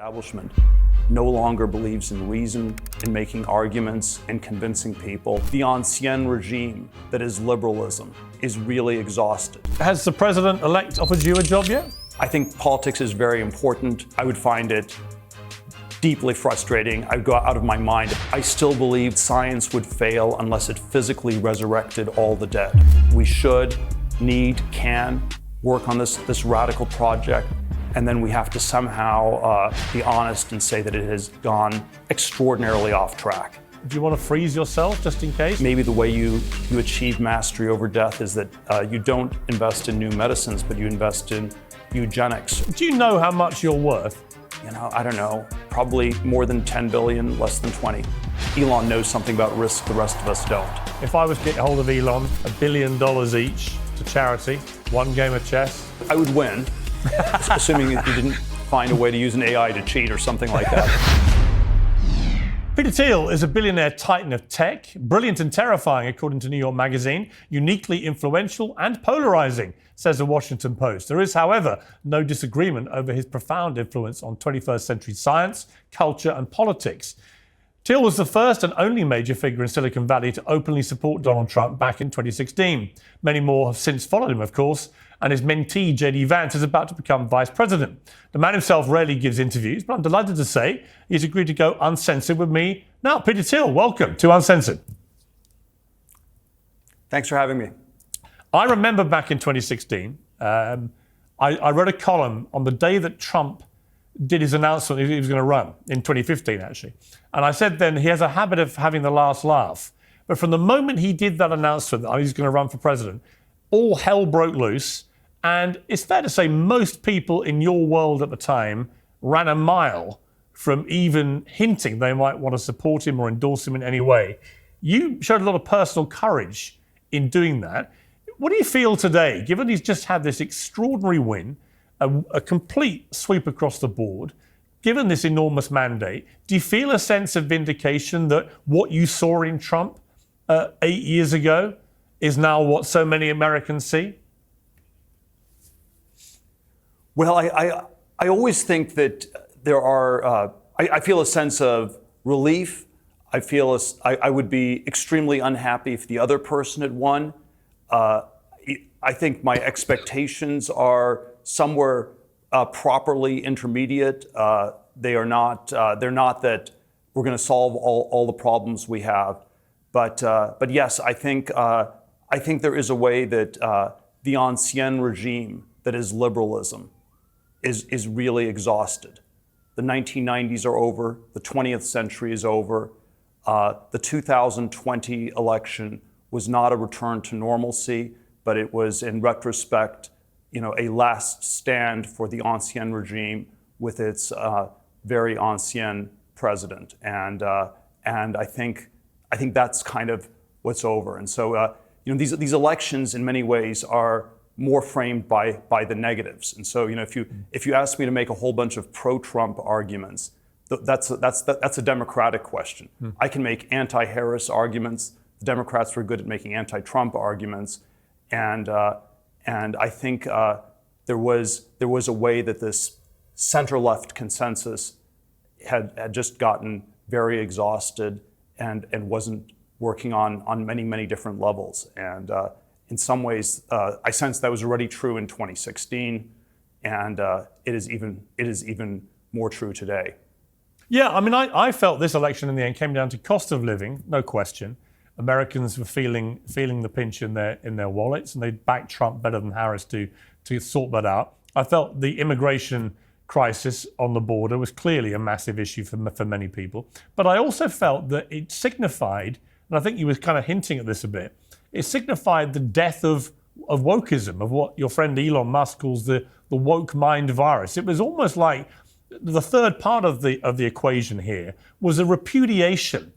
establishment no longer believes in reason, in making arguments, and convincing people. The ancien regime that is liberalism is really exhausted. Has the president-elect offered you a job yet? I think politics is very important. I would find it deeply frustrating. I'd go out of my mind. I still believe science would fail unless it physically resurrected all the dead. We should, need, can work on this radical project. And then we have to somehow be honest and say that it has gone extraordinarily off track. Do you want to freeze yourself just in case? Maybe the way you achieve mastery over death is that you don't invest in new medicines, but you invest in eugenics. Do you know how much you're worth? You know, I don't know, probably more than 10 billion, less than 20. Elon knows something about risk the rest of us don't. If I was to get hold of Elon, $1 billion each to charity, one game of chess. I would win. Assuming that you didn't find a way to use an AI to cheat or something like that. Peter Thiel is a billionaire titan of tech, brilliant and terrifying, according to New York Magazine, uniquely influential and polarizing, says the Washington Post. There is, however, no disagreement over his profound influence on 21st century science, culture, and politics. Thiel was the first and only major figure in Silicon Valley to openly support Donald Trump back in 2016. Many more have since followed him, of course, and his mentee, J.D. Vance, is about to become vice president. The man himself rarely gives interviews, but I'm delighted to say he's agreed to go uncensored with me. Now, Peter Thiel, welcome to Uncensored. Thanks for having me. I remember back in 2016, I wrote a column on the day that Trump did his announcement he was going to run, in 2015 actually. And I said then he has a habit of having the last laugh. But from the moment he did that announcement that he's going to run for president, all hell broke loose. And it's fair to say most people in your world at the time ran a mile from even hinting they might want to support him or endorse him in any way. You showed a lot of personal courage in doing that. What do you feel today, given he's just had this extraordinary win, a complete sweep across the board, given this enormous mandate? Do you feel a sense of vindication that what you saw in Trump 8 years ago is now what so many Americans see? Well, I always think that there are, I feel a sense of relief. I would be extremely unhappy if the other person had won. I think my expectations are somewhere properly intermediate. They're not that we're going to solve all the problems we have. But yes, I think there is a way that the ancien regime that is liberalism is really exhausted. The 1990s are over. The 20th century is over. The 2020 election was not a return to normalcy, but it was, in retrospect, a last stand for the ancien regime with its very ancien president. And I think that's kind of what's over. And so these elections in many ways are more framed by the negatives. And so if you ask me to make a whole bunch of pro-Trump arguments, that's a Democratic question. I can make anti-Harris arguments. The Democrats were good at making anti-Trump arguments, and I think there was a way that this center-left consensus had just gotten very exhausted and wasn't working on many different levels. And in some ways, I sense that was already true in 2016, and it is even more true today. Yeah, I mean, I felt this election in the end came down to cost of living, no question. Americans were feeling the pinch in their wallets, and they backed Trump better than Harris to sort that out. I felt the immigration crisis on the border was clearly a massive issue for many people. But I also felt that it signified, and I think you were kind of hinting at this a bit, it signified the death of wokeism, of what your friend Elon Musk calls the woke mind virus. It was almost like the third part of the equation here was a repudiation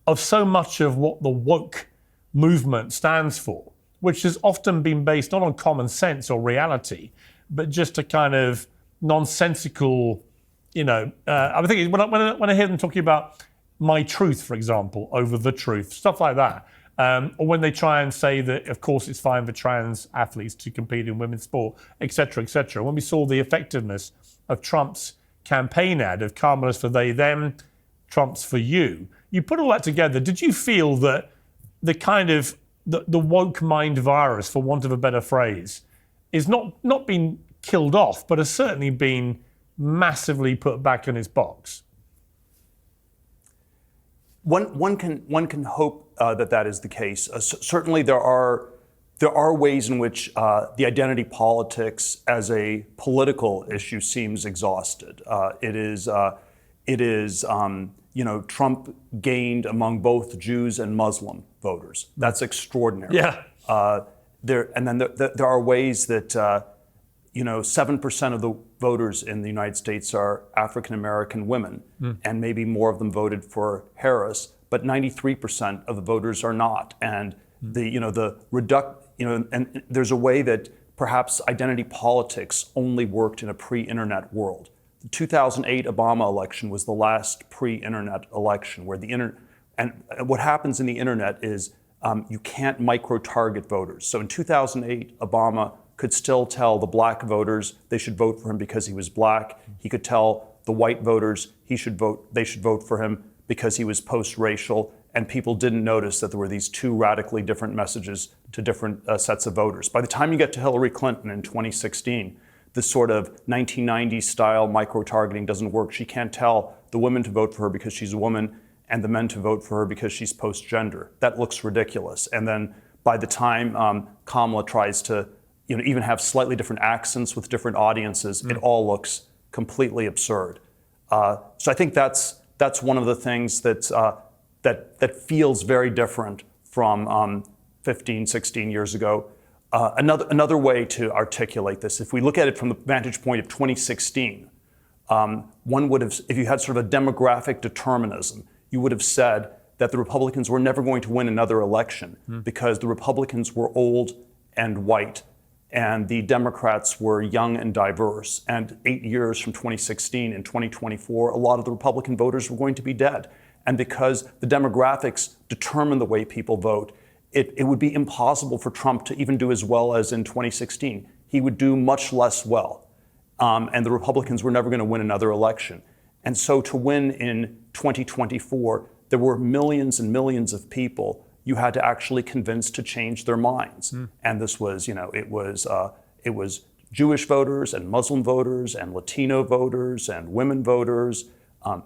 of so much of what the woke movement stands for, which has often been based not on common sense or reality, but just a kind of nonsensical, I think when I hear them talking about my truth, for example, over the truth, stuff like that, or when they try and say that, of course, it's fine for trans athletes to compete in women's sport, et cetera, et cetera. When we saw the effectiveness of Trump's campaign ad of Kamala's for they, them, Trump's for you. You put all that together. Did you feel that the kind of the woke mind virus, for want of a better phrase, is not been killed off, but has certainly been massively put back in its box? One can hope that is the case. Certainly, there are ways in which the identity politics as a political issue seems exhausted. It is Trump gained among both Jews and Muslim voters. That's extraordinary. Yeah. There are ways that 7% of the voters in the United States are African American women, and maybe more of them voted for Harris, but 93% of the voters are not. And and there's a way that perhaps identity politics only worked in a pre-internet world. The 2008 Obama election was the last pre-internet election where and what happens in the internet is you can't micro-target voters. So in 2008, Obama could still tell the black voters they should vote for him because he was black. He could tell the white voters they should vote for him because he was post-racial, and people didn't notice that there were these two radically different messages to different sets of voters. By the time you get to Hillary Clinton in 2016, this sort of 1990s style micro-targeting doesn't work. She can't tell the women to vote for her because she's a woman and the men to vote for her because she's post-gender. That looks ridiculous. And then by the time Kamala tries to even have slightly different accents with different audiences, it all looks completely absurd. So I think that's one of the things that feels very different from 15, 16 years ago. Another way to articulate this, if we look at it from the vantage point of 2016, one would have, if you had sort of a demographic determinism, you would have said that the Republicans were never going to win another election because the Republicans were old and white, and the Democrats were young and diverse. And 8 years from 2016 and 2024, a lot of the Republican voters were going to be dead. And because the demographics determine the way people vote, it would be impossible for Trump to even do as well as in 2016. He would do much less well. And the Republicans were never going to win another election. And so to win in 2024, there were millions and millions of people you had to actually convince to change their minds. And this was, it was Jewish voters and Muslim voters and Latino voters and women voters,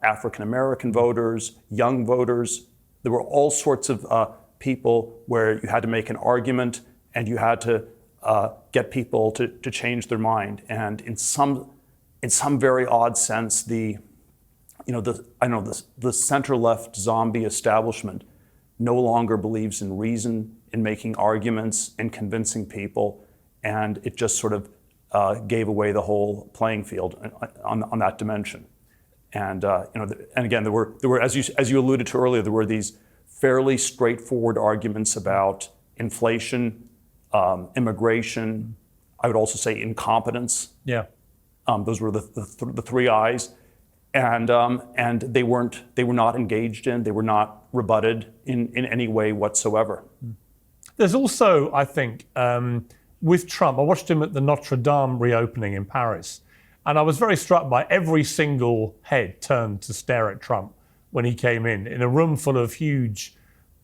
African American voters, young voters. There were all sorts of people where you had to make an argument and you had to get people to change their mind. And in some very odd sense, the center-left zombie establishment no longer believes in reason, in making arguments, in convincing people, and it just sort of gave away the whole playing field on that dimension. And and again, there were as you alluded to earlier, there were these fairly straightforward arguments about inflation, immigration. I would also say incompetence. Yeah, those were the three I's. And they were not engaged in, they were not rebutted in any way whatsoever. There's also, I think, with Trump, I watched him at the Notre Dame reopening in Paris, and I was very struck by every single head turned to stare at Trump when he came in a room full of huge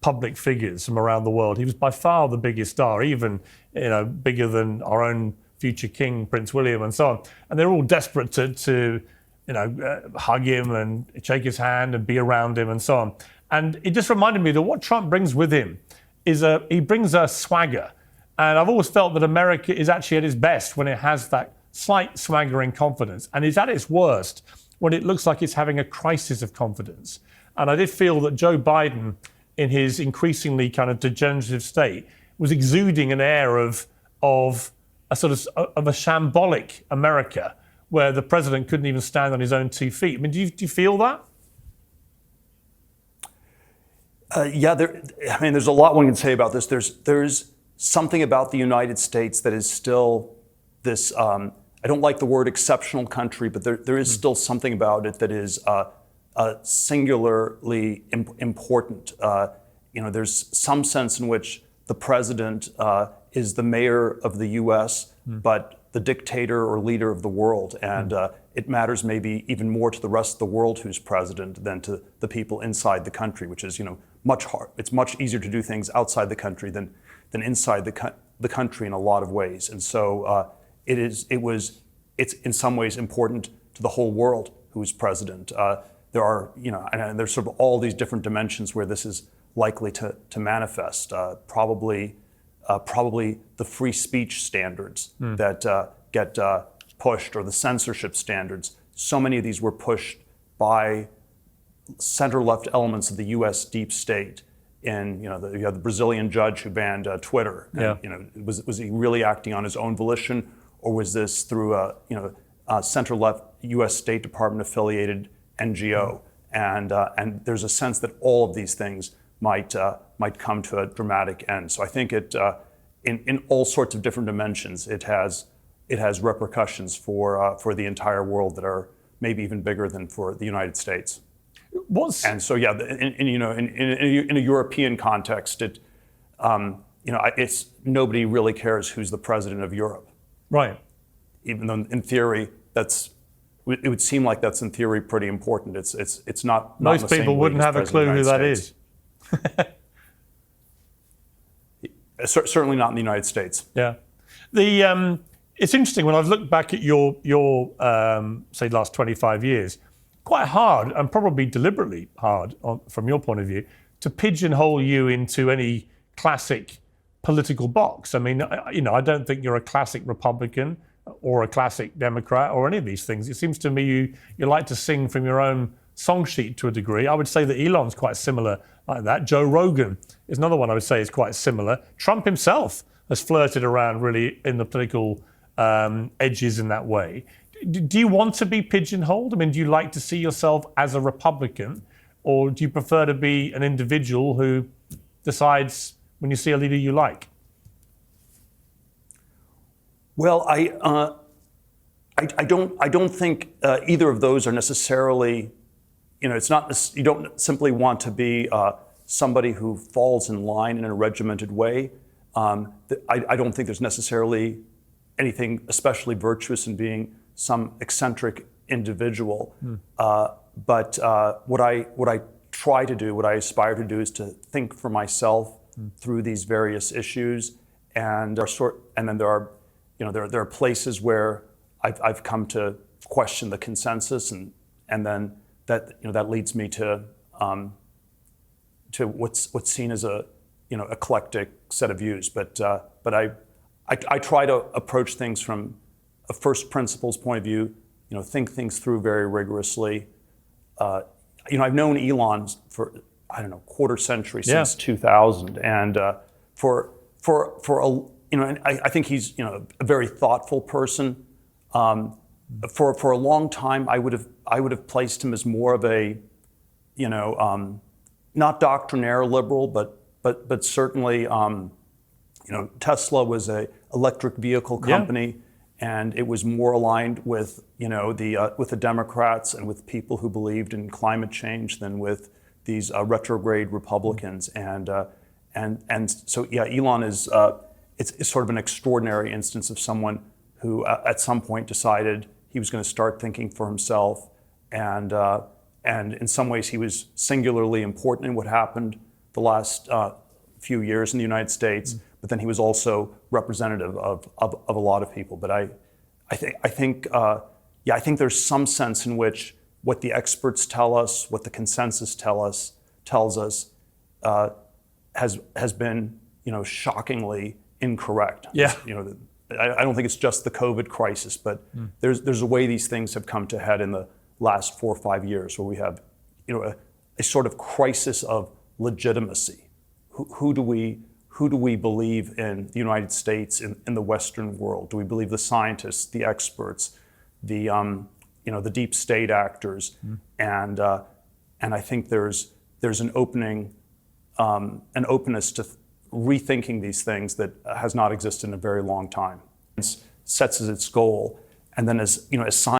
public figures from around the world. He was by far the biggest star, even bigger than our own future king, Prince William, and so on. And they're all desperate to hug him and shake his hand and be around him and so on. And it just reminded me that what Trump brings with him is he brings a swagger. And I've always felt that America is actually at its best when it has that slight swaggering confidence. And it's at its worst when it looks like it's having a crisis of confidence. And I did feel that Joe Biden, in his increasingly kind of degenerative state, was exuding an air of a sort of a shambolic America, where the president couldn't even stand on his own 2 feet. I mean, do you feel that? Yeah, there's a lot one can say about this. There's something about the United States that is still this, I don't like the word exceptional country, but there is still something about it that is singularly important. There's some sense in which the president is the mayor of the U.S., but the dictator or leader of the world. And it matters maybe even more to the rest of the world who's president than to the people inside the country, which is much hard. It's much easier to do things outside the country than inside the country in a lot of ways. And so it's in some ways important to the whole world who is president. There are and there's sort of all these different dimensions where this is likely to manifest. Probably the free speech standards that get pushed, or the censorship standards. So many of these were pushed by center-left elements of the U.S. deep state. And you have the Brazilian judge who banned Twitter. And, was he really acting on his own volition, or was this through a center-left U.S. State Department affiliated NGO? And there's a sense that all of these things might come to a dramatic end. So I think it, in all sorts of different dimensions, it has repercussions for the entire world that are maybe even bigger than for the United States. And so in a European context, it's nobody really cares who's the president of Europe, right? Even though in theory it would seem like that's in theory pretty important. It's not. Most people wouldn't have a clue who that is. Certainly not in the United States. Yeah, it's interesting when I've looked back at your say last 25 years. Quite hard, and probably deliberately hard from your point of view, to pigeonhole you into any classic political box. I mean, I don't think you're a classic Republican or a classic Democrat or any of these things. It seems to me you like to sing from your own song sheet to a degree. I would say that Elon's quite similar like that. Joe Rogan is another one I would say is quite similar. Trump himself has flirted around really in the political edges in that way. Do you want to be pigeonholed? I mean, do you like to see yourself as a Republican, or do you prefer to be an individual who decides when you see a leader you like? Well, I don't think either of those are necessarily. It's not. You don't simply want to be somebody who falls in line in a regimented way. I don't think there's necessarily anything especially virtuous in being some eccentric individual. But what I try to do, what I aspire to do, is to think for myself through these various issues, and then there are places where I've come to question the consensus, and then that leads me to what's seen as a eclectic set of views. But I try to approach things from a first principles point of view, think things through very rigorously. I've known Elon for, quarter century, since 2000. And I think he's, a very thoughtful person. For a long time, I would have placed him as more of a, not doctrinaire liberal, but certainly, Tesla was a electric vehicle company. Yeah. And it was more aligned with, with the Democrats and with people who believed in climate change than with these retrograde Republicans. And so, Elon is it's sort of an extraordinary instance of someone who, at some point, decided he was going to start thinking for himself. And in some ways, he was singularly important in what happened the last few years in the United States. But then he was also representative of a lot of people. But I think there's some sense in which what the experts tell us, what the consensus tells us, has been shockingly incorrect. Yeah. I don't think it's just the COVID crisis, but there's a way these things have come to head in the last 4 or 5 years, where we have a sort of crisis of legitimacy. Who do we believe in the United States, in the Western world? Do we believe the scientists, the experts, the deep state actors? And I think there's an openness to rethinking these things that has not existed in a very long time. It sets as its goal, and then as science